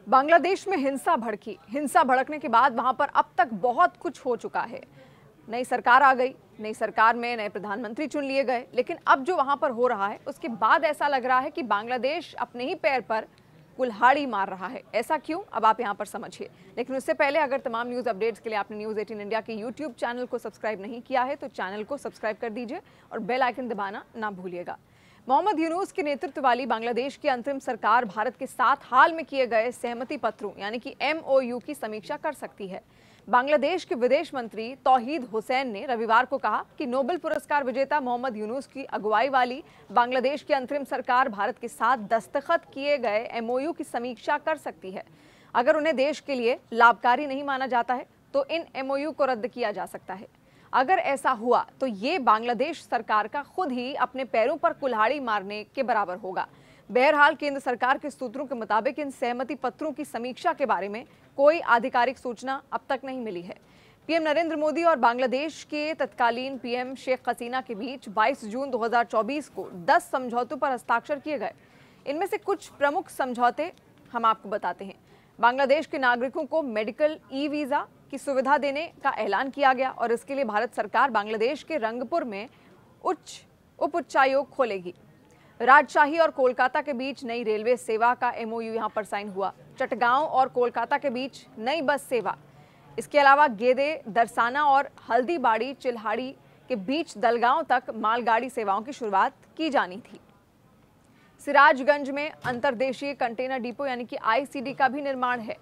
बांग्लादेश में हिंसा भड़की। हिंसा भड़कने के बाद वहां पर अब तक बहुत कुछ हो चुका है। नई सरकार आ गई, नई सरकार में नए प्रधानमंत्री चुन लिए गए, लेकिन अब जो वहां पर हो रहा है उसके बाद ऐसा लग रहा है कि बांग्लादेश अपने ही पैर पर कुल्हाड़ी मार रहा है। ऐसा क्यों, अब आप यहां पर समझिए। लेकिन उससे पहले अगर तमाम न्यूज़ अपडेट्स के लिए आपने न्यूज़ 18 इंडिया के यूट्यूब चैनल को सब्सक्राइब नहीं किया है तो चैनल को सब्सक्राइब कर दीजिए और बेल आइकन दबाना ना भूलिएगा। मोहम्मद यूनूस के नेतृत्व वाली बांग्लादेश की अंतरिम सरकार भारत के साथ हाल में किए गए सहमति पत्रों यानी कि MOU की समीक्षा कर सकती है। बांग्लादेश के विदेश मंत्री तौहीद हुसैन ने रविवार को कहा कि नोबेल पुरस्कार विजेता मोहम्मद यूनूस की अगुवाई वाली बांग्लादेश की अंतरिम सरकार भारत के साथ दस्तखत किए गए MOU की समीक्षा कर सकती है। अगर उन्हें देश के लिए लाभकारी नहीं माना जाता है तो इन MOU को रद्द किया जा सकता है। अगर ऐसा हुआ तो ये बांग्लादेश सरकार का खुद ही अपने पैरों पर कुल्हाड़ी मारने के बराबर होगा। बहरहाल केंद्र सरकार के सूत्रों के मुताबिक इन सहमति पत्रों की समीक्षा के बारे में कोई आधिकारिक सूचना अब तक नहीं मिली है। पीएम नरेंद्र मोदी और बांग्लादेश के तत्कालीन पीएम शेख हसीना के बीच 22 जून 2024 को 10 समझौतों पर हस्ताक्षर किए गए। इनमें से कुछ प्रमुख समझौते हम आपको बताते हैं। बांग्लादेश के नागरिकों को मेडिकल ई-वीज़ा की सुविधा देने का ऐलान किया गया और इसके लिए भारत सरकार बांग्लादेश के रंगपुर में उप उच्चायोग खोलेगी। राजशाही और कोलकाता के बीच नई रेलवे सेवा का MOU यहां पर साइन हुआ। चटगांव और कोलकाता के बीच नई बस सेवा। इसके अलावा गेदे, दरसाना और हल्दीबाड़ी चिल्हाड़ी के बीच दलगांव तक मालगाड़ी सेवाओं की शुरुआत की जानी थी। सिराजगंज में अंतर्देशीय कंटेनर डिपो यानी कि ICD का भी निर्माण है।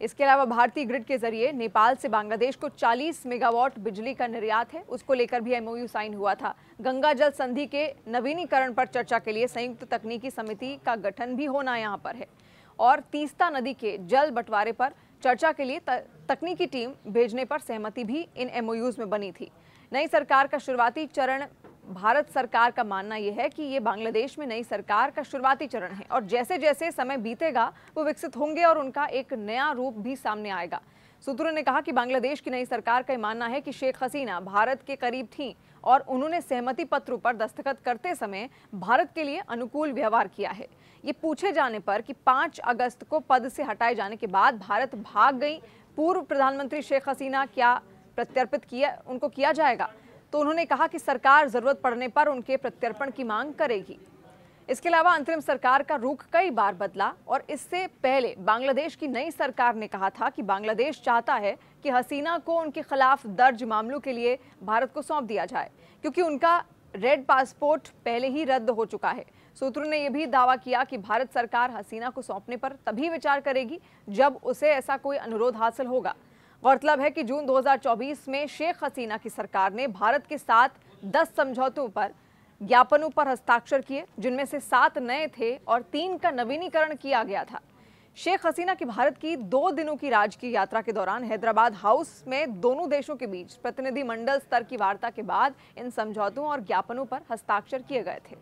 इसके अलावा भारतीय ग्रिड के जरिए नेपाल से बांग्लादेश को 40 मेगावाट बिजली का निर्यात है, उसको लेकर भी MOU साइन हुआ था। गंगा जल संधि के नवीनीकरण पर चर्चा के लिए संयुक्त तकनीकी समिति का गठन भी होना यहाँ पर है और तीस्ता नदी के जल बंटवारे पर चर्चा के लिए तकनीकी टीम भेजने पर सहमति भी इन MOUs में बनी थी। नई सरकार का शुरुआती चरण, भारत सरकार का मानना यह है कि ये बांग्लादेश में नई सरकार का शुरुआती चरण है और जैसे जैसे समय बीतेगा वो विकसित होंगे और उनका एक नया रूप भी सामने आएगा। सूत्रों ने कहा कि बांग्लादेश की नई सरकार का मानना है कि शेख हसीना भारत के करीब थीं और उन्होंने सहमति पत्रों पर दस्तखत करते समय भारत के लिए अनुकूल व्यवहार किया है। ये पूछे जाने पर कि 5 अगस्त को पद से हटाए जाने के बाद भारत भाग गई पूर्व प्रधानमंत्री शेख हसीना क्या प्रत्यर्पित किया जाएगा, तो उन्होंने कहा कि सरकार जरूरत पड़ने पर उनके प्रत्यर्पण की मांग करेगी। इसके अलावा अंतरिम सरकार का रुख कई बार बदला और इससे पहले बांग्लादेश की नई सरकार ने कहा था कि बांग्लादेश चाहता है कि हसीना को उनके खिलाफ दर्ज मामलों के लिए भारत को सौंप दिया जाए क्योंकि उनका रेड पासपोर्ट पहले ही रद्द हो चुका है। सूत्रों ने यह भी दावा किया कि भारत सरकार हसीना को सौंपने पर तभी विचार करेगी जब उसे ऐसा कोई अनुरोध हासिल होगा। गौरतलब है कि जून 2024 में शेख हसीना की सरकार ने भारत के साथ 10 समझौतों पर ज्ञापनों पर हस्ताक्षर किए, जिनमें से 7 नए थे और 3 का नवीनीकरण किया गया था। शेख हसीना की भारत की 2 दिनों की राजकीय यात्रा के दौरान हैदराबाद हाउस में दोनों देशों के बीच प्रतिनिधिमंडल स्तर की वार्ता के बाद इन समझौतों और ज्ञापनों पर हस्ताक्षर किए गए थे।